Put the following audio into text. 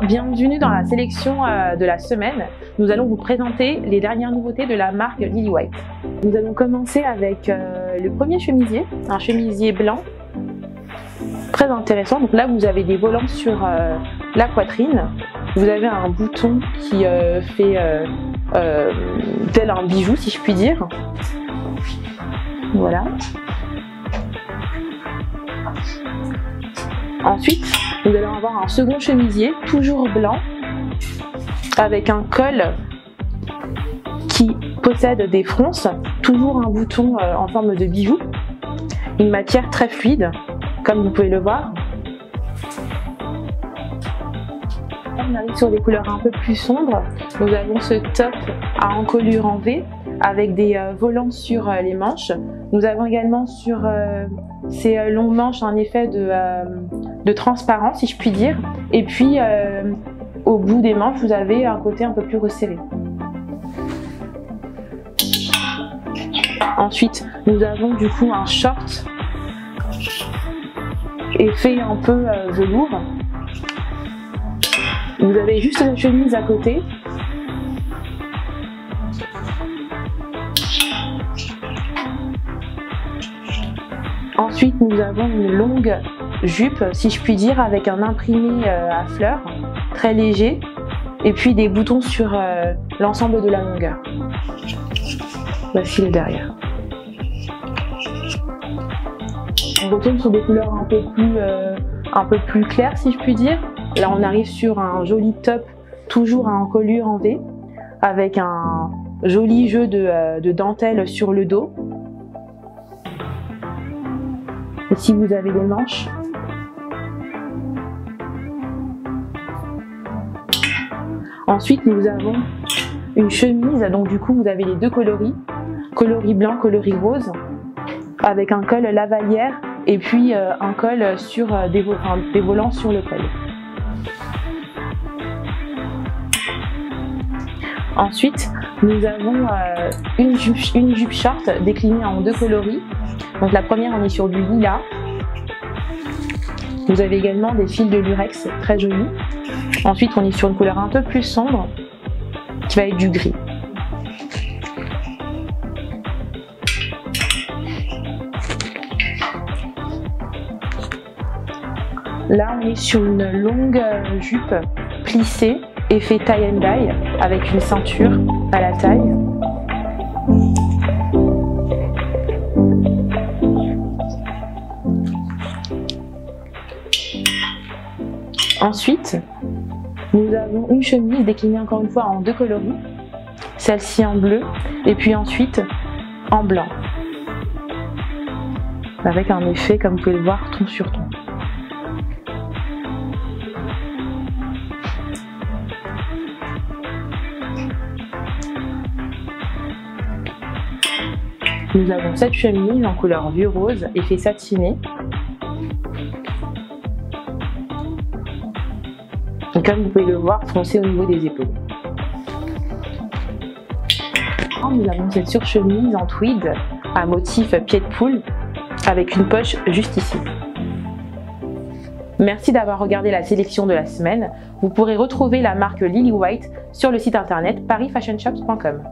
bienvenue dans la sélection de la semaine. Nous allons vous présenter les dernières nouveautés de la marque Lily White. Nous allons commencer avec le premier chemisier, un chemisier blanc, très intéressant. Donc là vous avez des volants sur la poitrine, vous avez un bouton qui fait tel un bijou si je puis dire. Voilà. Ensuite, nous allons avoir un second chemisier, toujours blanc, avec un col qui possède des fronces, toujours un bouton en forme de bijou, une matière très fluide, comme vous pouvez le voir. On arrive sur des couleurs un peu plus sombres. Nous avons ce top à encolure en V, avec des volants sur les manches. Nous avons également sur ces longues manches un effet de transparence, si je puis dire. Et puis, au bout des manches, vous avez un côté un peu plus resserré. Ensuite, nous avons du coup un short effet un peu velours. Vous avez juste la chemise à côté. Ensuite, nous avons une longue jupe, si je puis dire, avec un imprimé à fleurs, très léger, et puis des boutons sur l'ensemble de la longueur. Voici le derrière. On retourne sur des couleurs un peu plus claires, si je puis dire. Là, on arrive sur un joli top, toujours à encolure en V, avec un joli jeu de dentelle sur le dos. Ici, vous avez des manches. Ensuite, nous avons une chemise. Donc, du coup, vous avez les deux coloris blanc, coloris rose, avec un col lavalière et puis un col sur des volants sur le col. Ensuite, nous avons une jupe short déclinée en deux coloris. Donc la première, on est sur du lilas. Vous avez également des fils de lurex très jolis. Ensuite, on est sur une couleur un peu plus sombre, qui va être du gris. Là, on est sur une longue jupe plissée, effet tie and dye, avec une ceinture à la taille. Ensuite, nous avons une chemise déclinée encore une fois en deux coloris, celle-ci en bleu et puis ensuite en blanc, avec un effet, comme vous pouvez le voir, ton sur ton. Nous avons cette chemise en couleur vieux rose, effet satiné. Et comme vous pouvez le voir, foncé au niveau des épaules. Nous avons cette surchemise en tweed à motif pied de poule avec une poche juste ici. Merci d'avoir regardé la sélection de la semaine. Vous pourrez retrouver la marque Lily White sur le site internet parisfashionshops.com.